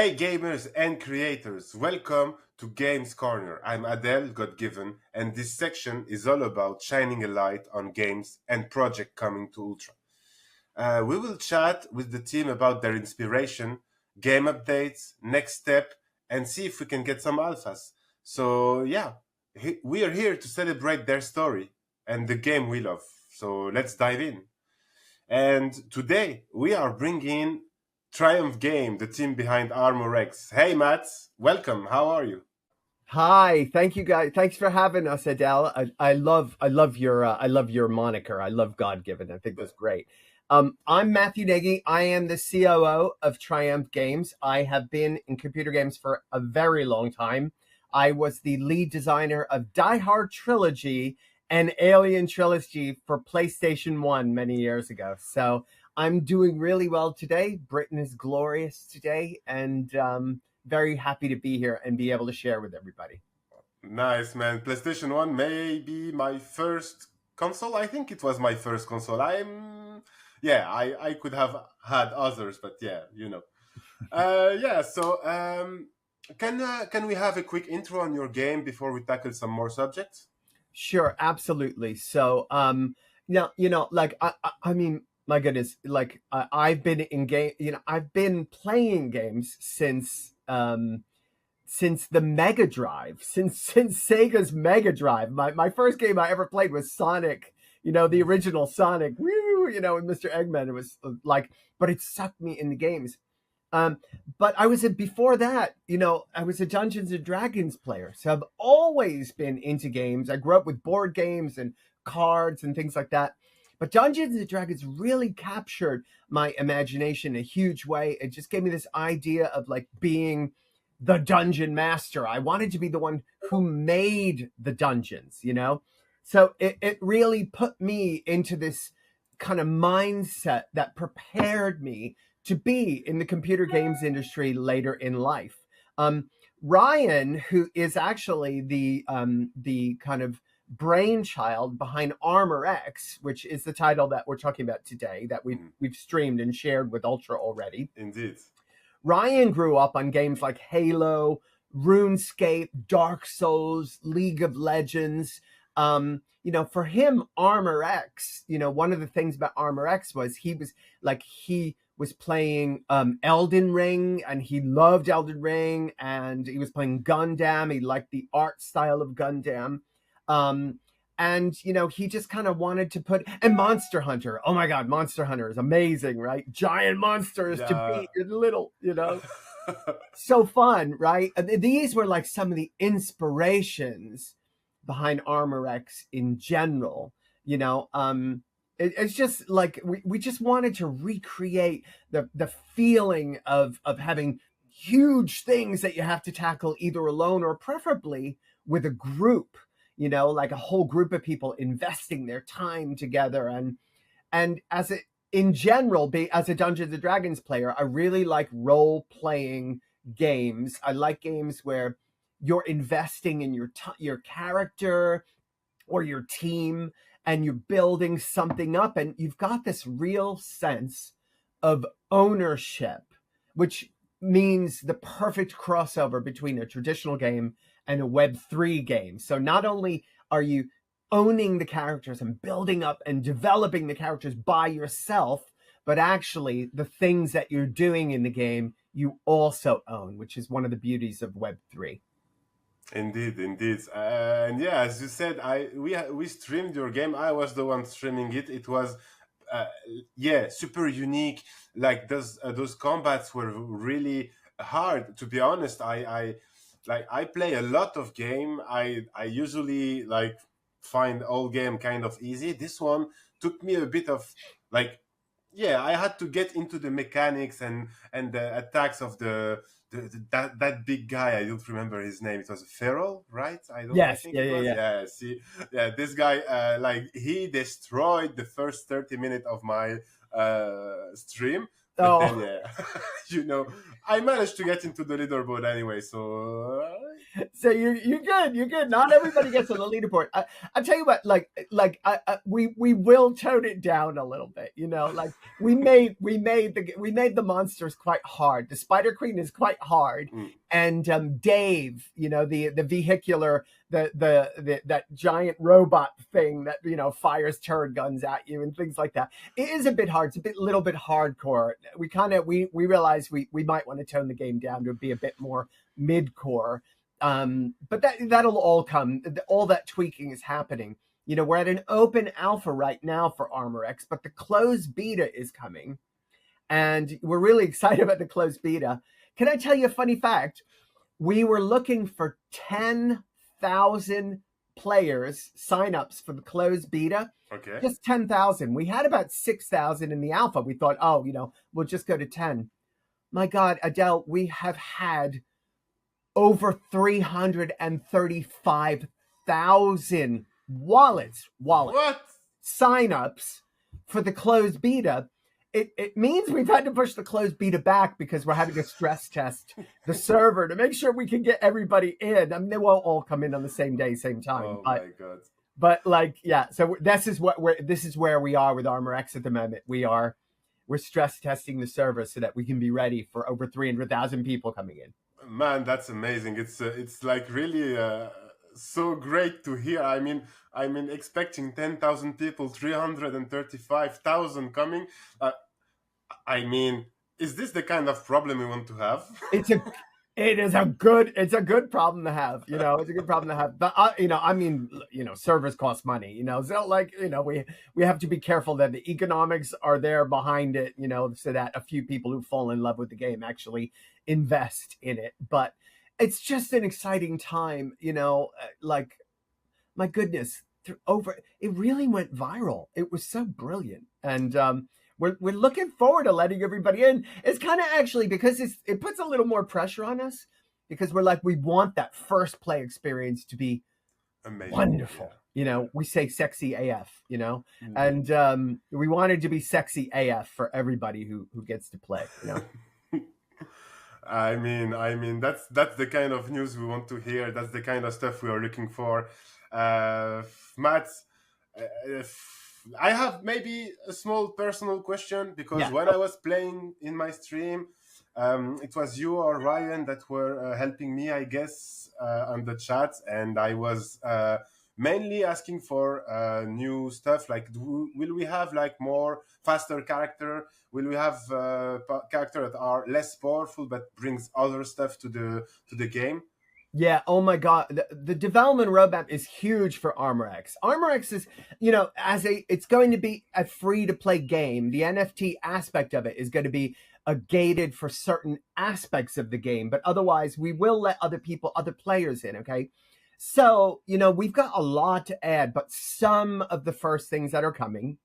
Hey gamers and creators, welcome to Games Corner. I'm Adele God-Given, and this section is all about shining a light on games and project coming to Ultra. We will chat with the team about their inspiration, game updates, next step, and see if we can get some alphas. So yeah, we are here to celebrate their story and the game we love. So let's dive in. And today we are bringing Triumph Game, the team behind Armor X. Hey, Matt, welcome. How are you? Hi, thank you guys. Thanks for having us, Adele. I love your moniker. I love God Given. I think that's great. I'm Matthew Nagy. I am the COO of Triumph Games. I have been in computer games for a very long time. I was the lead designer of Die Hard Trilogy and Alien Trilogy for PlayStation 1 many years ago. So I'm doing really well today. Britain is glorious today, and very happy to be here and be able to share with everybody. Nice, man. PlayStation 1 may be my first console. I think it was my first console. I could have had others, but yeah. Can we have a quick intro on your game before we tackle some more subjects? Sure, absolutely. So, like I mean, my goodness, like I've been in game, I've been playing games since the Mega Drive, since Sega's Mega Drive. My first game I ever played was Sonic, the original Sonic, woo, with Mr. Eggman. It was but it sucked me into games. Um, but before that, I was a Dungeons and Dragons player. So I've always been into games. I grew up with board games and cards and things like that. But Dungeons and Dragons really captured my imagination in a huge way. It just gave me this idea of like being the dungeon master. I wanted to be the one who made the dungeons. So it really put me into this kind of mindset that prepared me to be in the computer games industry later in life. Ryan, who is actually the kind of brainchild behind Armor X, which is the title that we're talking about today, that we've streamed and shared with Ultra already. Indeed. Ryan grew up on games like Halo, RuneScape, Dark Souls, League of Legends. For him, Armor X, one of the things about Armor X was he was playing Elden Ring, and he loved Elden Ring, and he was playing Gundam. He liked the art style of Gundam. He just kind of wanted to and Monster Hunter. Oh my God, Monster Hunter is amazing, right? Giant monsters to beat your little. So fun, right? These were like some of the inspirations behind Armor X in general. It's just like we just wanted to recreate the feeling of having huge things that you have to tackle either alone or preferably with a group, like a whole group of people investing their time together. And in general, as a Dungeons and Dragons player, I really like role playing games. I like games where you're investing in your character or your team, and you're building something up, and you've got this real sense of ownership, which means the perfect crossover between a traditional game and a Web3 game. So not only are you owning the characters and building up and developing the characters by yourself, but actually the things that you're doing in the game, you also own, which is one of the beauties of Web3. Indeed. And yeah, as you said, we streamed your game. I was the one streaming it. It was super unique. Like those combats were really hard. To be honest, I play a lot of game. I usually like find all game kind of easy. This one took me a bit of like, I had to get into the mechanics and the attacks of that big guy. I don't remember his name. It was Feral, right? I Yes, think yeah, it yeah, was. yeah. Yeah, see, yeah, this guy like he destroyed the first 30 minutes of my stream. But then, yeah, I managed to get into the leaderboard anyway, so So you're good. You're good. Not everybody gets on the leaderboard. I tell you what, we will tone it down a little bit. Like we made the monsters quite hard. The Spider Queen is quite hard, and Dave, the vehicular, that giant robot thing that fires turret guns at you and things like that. It is a bit hard. It's a little bit hardcore. We realized we might want to tone the game down to be a bit more mid-core. But that'll all come. All that tweaking is happening. We're at an open alpha right now for Armor X, but the closed beta is coming, and we're really excited about the closed beta. Can I tell you a funny fact? We were looking for 10,000 players signups for the closed beta. Okay. Just 10,000. We had about 6,000 in the alpha. We thought, we'll just go to 10. My God, Adele, we have had over 335,000 wallets signups for the closed beta. It means we've had to push the closed beta back because we're having to stress test the server to make sure we can get everybody in. I mean, they won't all come in on the same day, same time. Oh my God. But so this is where we are with Armor X at the moment. We're stress testing the server so that we can be ready for over 300,000 people coming in. Man, that's amazing. It's like really so great to hear. I mean, expecting 10,000 people, 335,000 coming. Is this the kind of problem we want to have? It's a good problem to have. It's a good problem to have. But servers cost money. So we have to be careful that the economics are there behind it. So that a few people who fall in love with the game actually invest in it. But it's just an exciting time. My goodness, it really went viral. It was so brilliant, and we're looking forward to letting everybody in. It's kind of actually because it puts a little more pressure on us because we want that first play experience to be amazing, wonderful. Yeah. We say sexy AF, and we want it to be sexy AF for everybody who gets to play. I mean that's the kind of news we want to hear. That's the kind of stuff we are looking for. Matt, I have maybe a small personal question because when I was playing in my stream, it was you or Ryan that were helping me, I guess, on the chat, and I was mainly asking for new stuff. Like, will we have more faster character? Will we have character that are less powerful but brings other stuff to the game? Yeah. Oh my God. The development roadmap is huge for Armor X. Armor X is, it's going to be a free to play game. The NFT aspect of it is going to be gated for certain aspects of the game, but otherwise we will let other players in. Okay. So, we've got a lot to add, but some of the first things that are coming,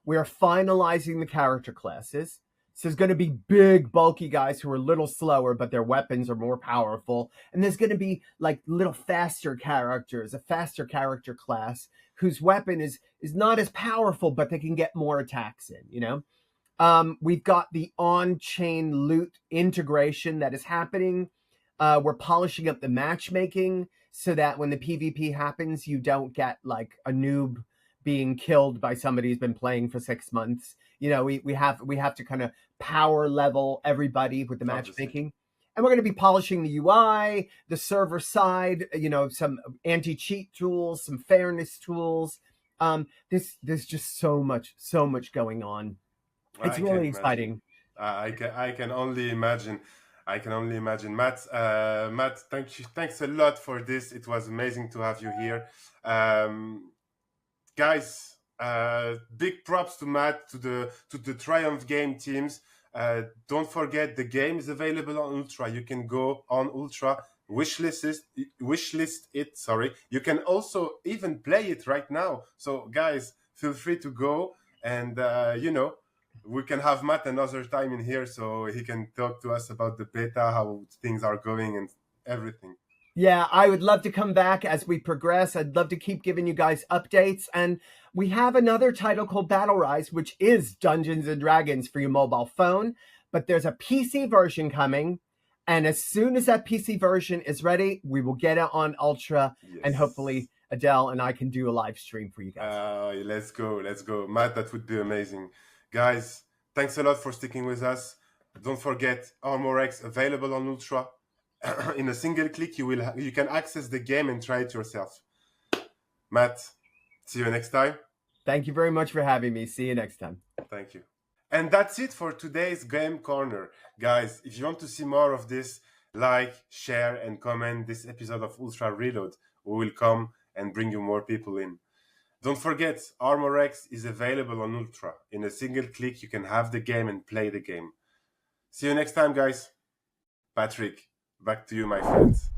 we are finalizing the character classes. So there's going to be big, bulky guys who are a little slower, but their weapons are more powerful. And there's going to be little faster characters, a faster character class whose weapon is not as powerful, but they can get more attacks in, We've got the on-chain loot integration that is happening. We're polishing up the matchmaking so that when the PvP happens, you don't get a noob being killed by somebody who's been playing for 6 months. We have to kind of power level everybody with the matchmaking. And we're going to be polishing the UI, the server side, some anti-cheat tools, some fairness tools. There's just so much going on. It's really exciting. I can only imagine. Matt, thanks a lot for this. It was amazing to have you here. Guys, big props to Matt, to the Triumph game teams. Don't forget the game is available on Ultra. You can go on Ultra, wishlist it. You can also even play it right now. So guys, feel free to go, and we can have Matt another time in here so he can talk to us about the beta, how things are going and everything. Yeah, I would love to come back as we progress. I'd love to keep giving you guys updates. And we have another title called Battle Rise, which is Dungeons and Dragons for your mobile phone. but there's a PC version coming. And as soon as that PC version is ready, we will get it on Ultra, and hopefully Adele and I can do a live stream for you guys. Let's go. Matt, that would be amazing. Guys, thanks a lot for sticking with us. Don't forget, Armor X available on Ultra. In a single click, you can access the game and try it yourself. Matt, see you next time. Thank you very much for having me. See you next time. Thank you. And that's it for today's Game Corner. Guys, if you want to see more of this, like, share, and comment this episode of Ultra Reload. We will come and bring you more people in. Don't forget, Armor X is available on Ultra. In a single click, you can have the game and play the game. See you next time, guys. Patrick, back to you, my friends.